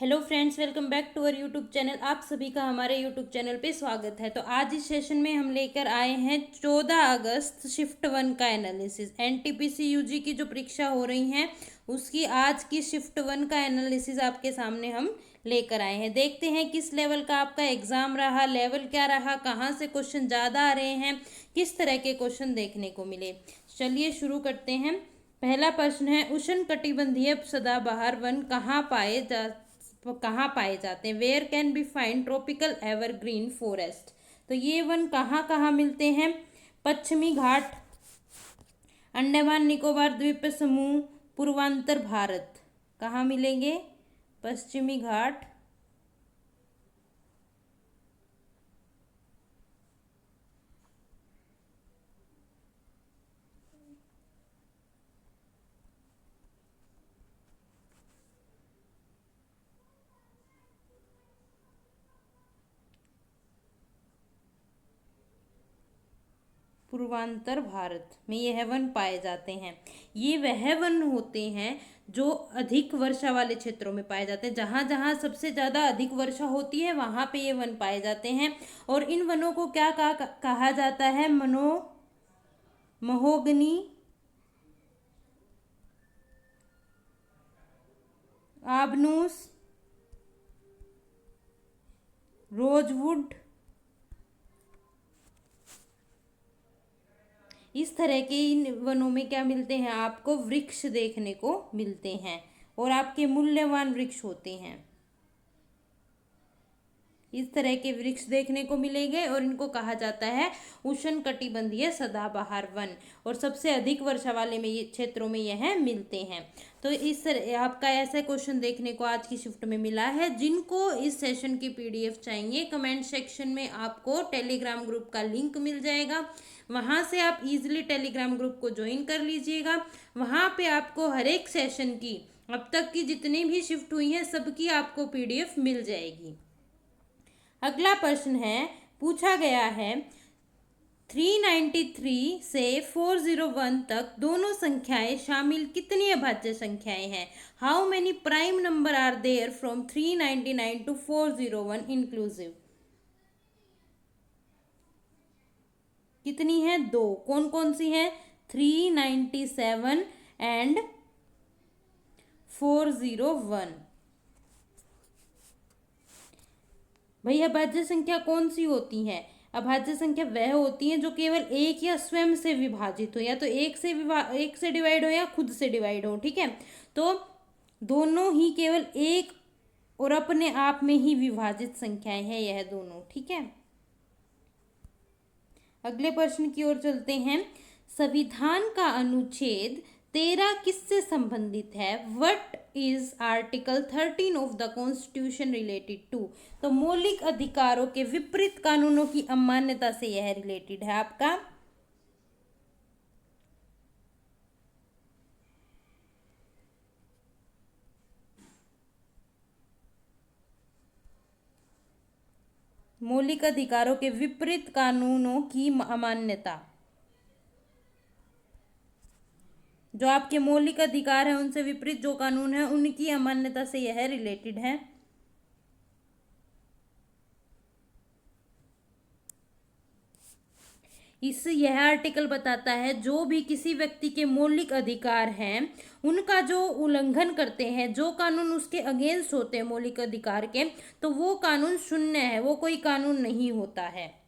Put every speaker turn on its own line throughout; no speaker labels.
Hello friends, welcome back to our YouTube channel. आप सभी का हमारे यूट्यूब चैनल पे स्वागत है। तो आज इस सेशन में हम लेकर आए हैं 14 अगस्त शिफ्ट 1 का एनालिसिस। एनटीपीसी यूजी की जो परीक्षा हो रही हैं उसकी आज की शिफ्ट 1 का एनालिसिस आपके सामने हम लेकर आए हैं। देखते हैं किस लेवल का आपका एग्जाम रहा, लेवल क्या रहा, कहाँ से क्वेश्चन ज़्यादा आ रहे हैं, किस तरह के क्वेश्चन देखने को मिले। चलिए शुरू करते हैं। पहला प्रश्न है, उष्णकटिबंधीय सदाबहार वन कहाँ पाए जाते हैं। Where can be find tropical evergreen forest. तो ये वन कहाँ कहाँ मिलते हैं। पश्चिमी घाट, अंडमान निकोबार द्वीप समूह, पूर्वांतर भारत। कहाँ मिलेंगे? पश्चिमी घाट, पूर्वांतर भारत में यह वन पाए जाते हैं। ये वह वन होते हैं जो अधिक वर्षा वाले क्षेत्रों में पाए जाते हैं। जहाँ जहाँ सबसे ज़्यादा अधिक वर्षा होती है वहाँ पे ये वन पाए जाते हैं। और इन वनों को क्या कहा जाता है? महोगनी, आबनूस, रोजवुड, इस तरह के इन वनों में क्या मिलते हैं? आपको वृक्ष देखने को मिलते हैं और आपके मूल्यवान वृक्ष होते हैं। इस तरह के वृक्ष देखने को मिलेंगे और इनको कहा जाता है उष्णकटिबंधीय सदाबहार वन। और सबसे अधिक वर्षा वाले में ये क्षेत्रों में यह मिलते हैं। तो इस तरह आपका ऐसा क्वेश्चन देखने को आज की शिफ्ट में मिला है। जिनको इस सेशन की पीडीएफ चाहिए, कमेंट सेक्शन में आपको टेलीग्राम ग्रुप का लिंक मिल जाएगा। वहां से आप इजीली टेलीग्राम ग्रुप को ज्वाइन कर लीजिएगा। वहां पे आपको हर एक सेशन की, अब तक की जितनी भी शिफ्ट हुई हैं सबकी आपको पीडीएफ मिल जाएगी। अगला प्रश्न है, पूछा गया है 393 से 401 तक दोनों संख्याएं शामिल कितनी अभाज्य संख्याएं हैं। How many prime number are there from 399 to 401 inclusive. कितनी है? दो। कौन कौन सी है? 397 एंड 401। भाई अभाज्य संख्या कौन सी होती है? अभाज्य संख्या वह होती है जो केवल एक या स्वयं से विभाजित हो, या तो एक से डिवाइड हो या खुद से डिवाइड हो। ठीक है, तो दोनों ही केवल एक और अपने आप में ही विभाजित संख्याएं हैं यह दोनों। ठीक है, अगले प्रश्न की ओर चलते हैं। संविधान का अनुच्छेद 13 किससे संबंधित है? What is article 13 of the constitution related to. तो मौलिक अधिकारों के विपरीत कानूनों की अमान्यता से यह रिलेटेड है आपका। मौलिक अधिकारों के विपरीत कानूनों की अमान्यता, जो आपके मौलिक अधिकार है उनसे विपरीत जो कानून है उनकी अमान्यता से यह रिलेटेड है। यह आर्टिकल बताता है जो भी किसी व्यक्ति के मौलिक अधिकार हैं उनका जो उल्लंघन करते हैं, जो कानून उसके अगेंस्ट होते हैं मौलिक अधिकार के, तो वो कानून शून्य है, वो कोई कानून नहीं होता है।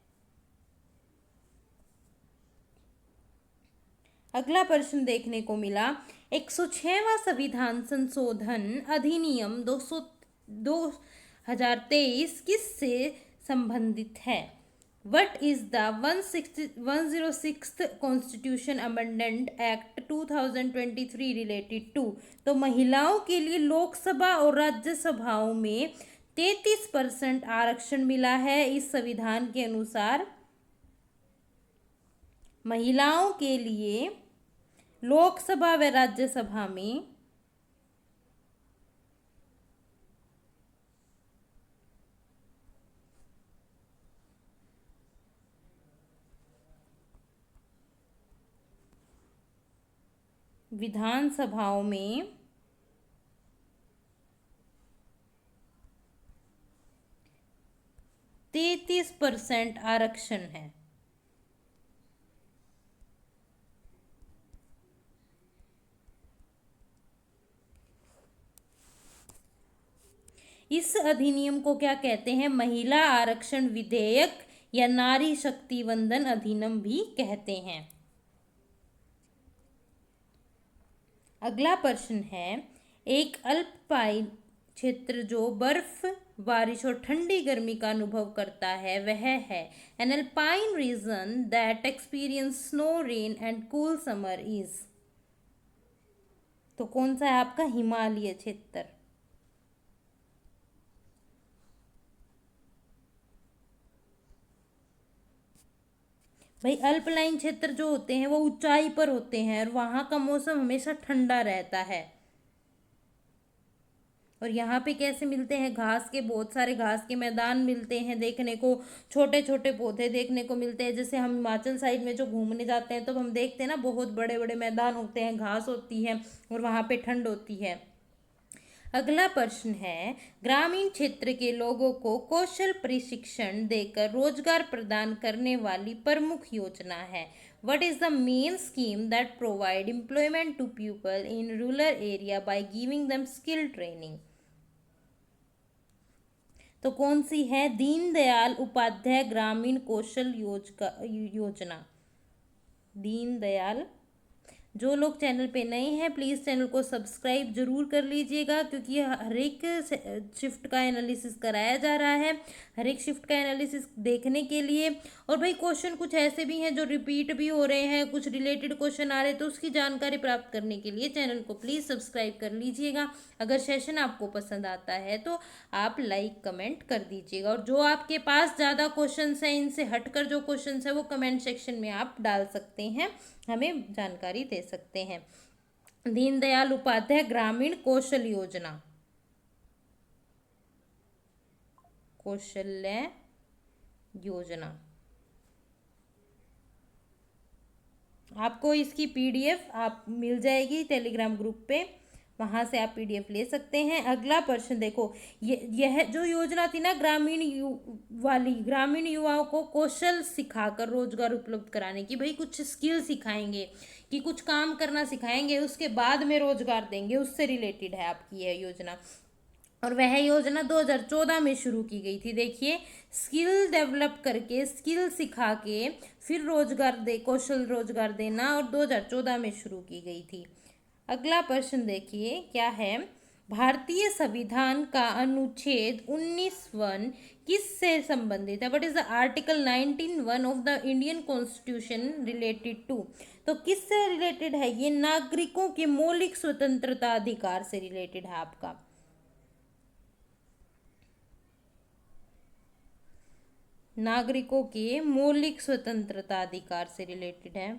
अगला प्रश्न देखने को मिला, 106वां संविधान संशोधन अधिनियम 2023 किससे संबंधित है? What is the 106th constitution amendment act 2023 related to. तो महिलाओं के लिए लोकसभा और राज्यसभाओं में 33% आरक्षण मिला है इस संविधान के अनुसार। महिलाओं के लिए लोकसभा व राज्यसभा में विधानसभाओं में 33% आरक्षण है। इस अधिनियम को क्या कहते हैं? महिला आरक्षण विधेयक या नारी शक्ति वंदन अधिनियम भी कहते हैं। अगला प्रश्न है, एक अल्पाइन क्षेत्र जो बर्फ, बारिश और ठंडी गर्मी का अनुभव करता है वह है। An alpine region that experience snow, rain and cool summer is. तो कौन सा है आपका हिमालय क्षेत्र? भाई अल्पलाइन क्षेत्र जो होते हैं वो ऊंचाई पर होते हैं और वहां का मौसम हमेशा ठंडा रहता है। और यहाँ पे कैसे मिलते हैं? घास के, बहुत सारे घास के मैदान मिलते हैं देखने को, छोटे छोटे पौधे देखने को मिलते हैं। जैसे हम हिमाचल साइड में जो घूमने जाते हैं तो हम देखते हैं ना, बहुत बड़े बड़े मैदान होते हैं, घास होती है और वहाँ पे ठंड होती है। अगला प्रश्न है, ग्रामीण क्षेत्र के लोगों को कौशल प्रशिक्षण देकर रोजगार प्रदान करने वाली प्रमुख योजना है। What is the main scheme that provide employment to people in rural area by giving them skill training? तो कौन सी है? दीनदयाल उपाध्याय ग्रामीण कौशल योजना। दीनदयाल। जो लोग चैनल पे नए हैं प्लीज़ चैनल को सब्सक्राइब जरूर कर लीजिएगा, क्योंकि हर एक शिफ्ट का एनालिसिस कराया जा रहा है, हर एक शिफ्ट का एनालिसिस देखने के लिए। और भाई क्वेश्चन कुछ ऐसे भी हैं जो रिपीट भी हो रहे हैं, कुछ रिलेटेड क्वेश्चन आ रहे हैं, तो उसकी जानकारी प्राप्त करने के लिए चैनल को प्लीज़ सब्सक्राइब कर लीजिएगा। अगर सेशन आपको पसंद आता है तो आप लाइक कमेंट कर दीजिएगा, और जो आपके पास ज़्यादा क्वेश्चन हैं, इनसे हटकर जो क्वेश्चन है वो कमेंट सेक्शन में आप डाल सकते हैं, हमें जानकारी दे सकते हैं। दीनदयाल उपाध्याय ग्रामीण कौशल योजना, कौशल्य योजना। आपको इसकी पीडीएफ आप मिल जाएगी टेलीग्राम ग्रुप पे, वहां से आप पीडीएफ ले सकते हैं। अगला प्रश्न देखो, यह जो योजना थी ना ग्रामीण युवाओं को कौशल सिखाकर रोजगार उपलब्ध कराने की। भाई कुछ स्किल सिखाएंगे कि कुछ काम करना सिखाएंगे, उसके बाद में रोजगार देंगे, उससे रिलेटेड है आपकी यह योजना। और वह योजना 2014 में शुरू की गई थी। देखिए, स्किल डेवलप करके, स्किल सिखा के फिर रोजगार कौशल रोजगार देना, और 2014 में शुरू की गई थी। अगला प्रश्न देखिए क्या है, भारतीय संविधान का अनुच्छेद 19(1) किससे संबंधित है? What is the article 19(1) of the Indian constitution related to? तो किससे रिलेटेड है ये? नागरिकों के मौलिक स्वतंत्रता अधिकार से रिलेटेड है आपका। नागरिकों के मौलिक स्वतंत्रता अधिकार से रिलेटेड है।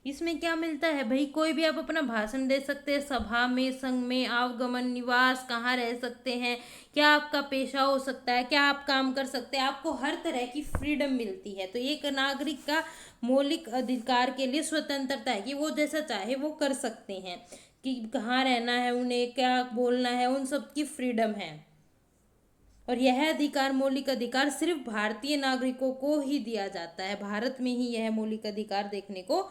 इसमें क्या मिलता है भाई? कोई भी आप अपना भाषण दे सकते हैं, सभा में, संघ में, आवागमन, निवास, कहाँ रह सकते हैं, क्या आपका पेशा हो सकता है, क्या आप काम कर सकते हैं, आपको हर तरह की फ्रीडम मिलती है। तो एक नागरिक का मौलिक अधिकार के लिए स्वतंत्रता है कि वो जैसा चाहे वो कर सकते हैं, कि कहाँ रहना है, उन्हें क्या बोलना है, उन सब की फ्रीडम है। और यह अधिकार, मौलिक अधिकार सिर्फ भारतीय नागरिकों को ही दिया जाता है, भारत में ही यह मौलिक अधिकार देखने को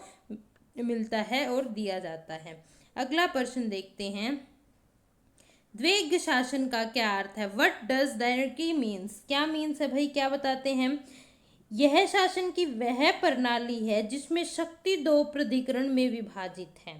मिलता है और दिया जाता है। अगला प्रश्न देखते हैं, द्वैध शासन का क्या अर्थ है? What does dyarchy means? क्या मीन्स है भाई, क्या बताते हैं? यह शासन की वह प्रणाली है जिसमें शक्ति दो प्राधिकरण में विभाजित है।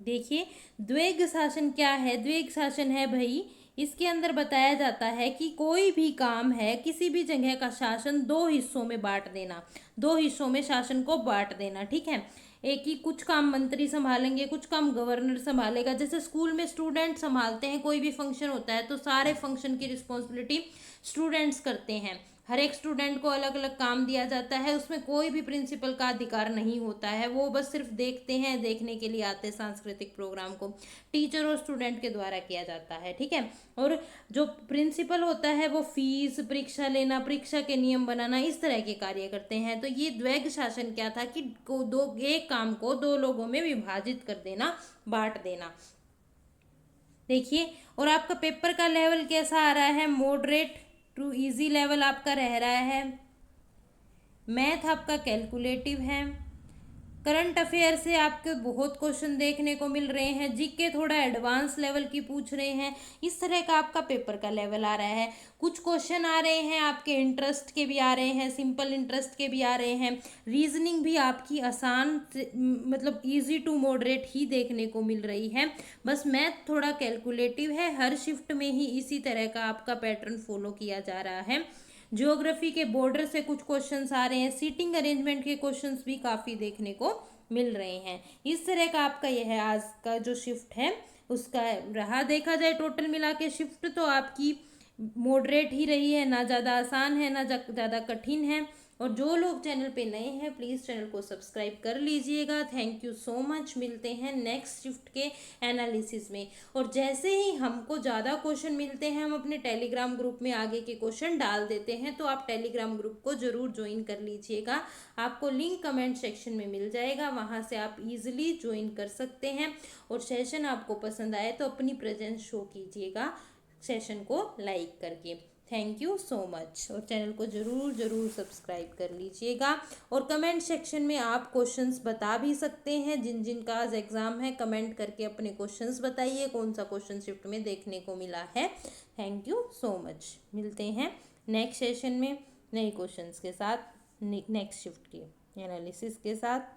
देखिए, द्वैध शासन क्या है? द्वैध शासन है भाई, इसके अंदर बताया जाता है कि कोई भी काम है, किसी भी जगह का शासन दो हिस्सों में बांट देना, दो हिस्सों में शासन को बांट देना, ठीक है। एक ही कुछ काम मंत्री संभालेंगे, कुछ काम गवर्नर संभालेगा। जैसे स्कूल में स्टूडेंट संभालते हैं, कोई भी फंक्शन होता है तो सारे फंक्शन की रिस्पॉन्सिबिलिटी स्टूडेंट्स करते हैं। हर एक स्टूडेंट को अलग अलग काम दिया जाता है, उसमें कोई भी प्रिंसिपल का अधिकार नहीं होता है, वो बस सिर्फ देखते हैं, देखने के लिए आते हैं। सांस्कृतिक प्रोग्राम को टीचर और स्टूडेंट के द्वारा किया जाता है, ठीक है। और जो प्रिंसिपल होता है वो फीस, परीक्षा लेना, परीक्षा के नियम बनाना, इस तरह के कार्य करते हैं। तो ये द्वैध शासन क्या था कि एक काम को दो लोगों में विभाजित कर देना, बांट देना। देखिए, और आपका पेपर का लेवल कैसा आ रहा है, मॉडरेट टू इजी लेवल आपका रह रहा है। मैथ आपका कैलकुलेटिव है। करंट अफेयर से आपके बहुत क्वेश्चन देखने को मिल रहे हैं, जीके थोड़ा एडवांस लेवल की पूछ रहे हैं। इस तरह का आपका पेपर का लेवल आ रहा है। कुछ क्वेश्चन आ रहे हैं आपके इंटरेस्ट के भी आ रहे हैं, सिंपल इंटरेस्ट के भी आ रहे हैं। रीजनिंग भी आपकी आसान मतलब इजी टू मॉडरेट ही देखने को मिल रही है। बस मैथ थोड़ा कैलकुलेटिव है। हर शिफ्ट में ही इसी तरह का आपका पैटर्न फॉलो किया जा रहा है। ज्योग्राफी के बॉर्डर से कुछ क्वेश्चंस आ रहे हैं, सीटिंग अरेंजमेंट के क्वेश्चंस भी काफ़ी देखने को मिल रहे हैं। इस तरह का आपका यह आज का जो शिफ्ट है उसका रहा। देखा जाए टोटल मिला के शिफ्ट तो आपकी मॉडरेट ही रही है, ना ज़्यादा आसान है ना ज़्यादा कठिन है। और जो लोग चैनल पे नए हैं प्लीज़ चैनल को सब्सक्राइब कर लीजिएगा। Thank you so much. मिलते हैं नेक्स्ट शिफ्ट के एनालिसिस में। और जैसे ही हमको ज़्यादा क्वेश्चन मिलते हैं हम अपने टेलीग्राम ग्रुप में आगे के क्वेश्चन डाल देते हैं, तो आप टेलीग्राम ग्रुप को ज़रूर ज्वाइन कर लीजिएगा। आपको लिंक कमेंट सेक्शन में मिल जाएगा, वहाँ से आप इजीली ज्वाइन कर सकते हैं। और सेशन आपको पसंद आए तो अपनी प्रेजेंस शो कीजिएगा सेशन को लाइक करके। Thank you so much. और चैनल को ज़रूर ज़रूर सब्सक्राइब कर लीजिएगा। और कमेंट सेक्शन में आप क्वेश्चंस बता भी सकते हैं, जिन जिन का आज एग्ज़ाम है कमेंट करके अपने क्वेश्चंस बताइए कौन सा क्वेश्चन शिफ्ट में देखने को मिला है। Thank you so much. मिलते हैं नेक्स्ट सेशन में नए क्वेश्चंस के साथ, नेक्स्ट शिफ्ट के एनालिसिस के साथ।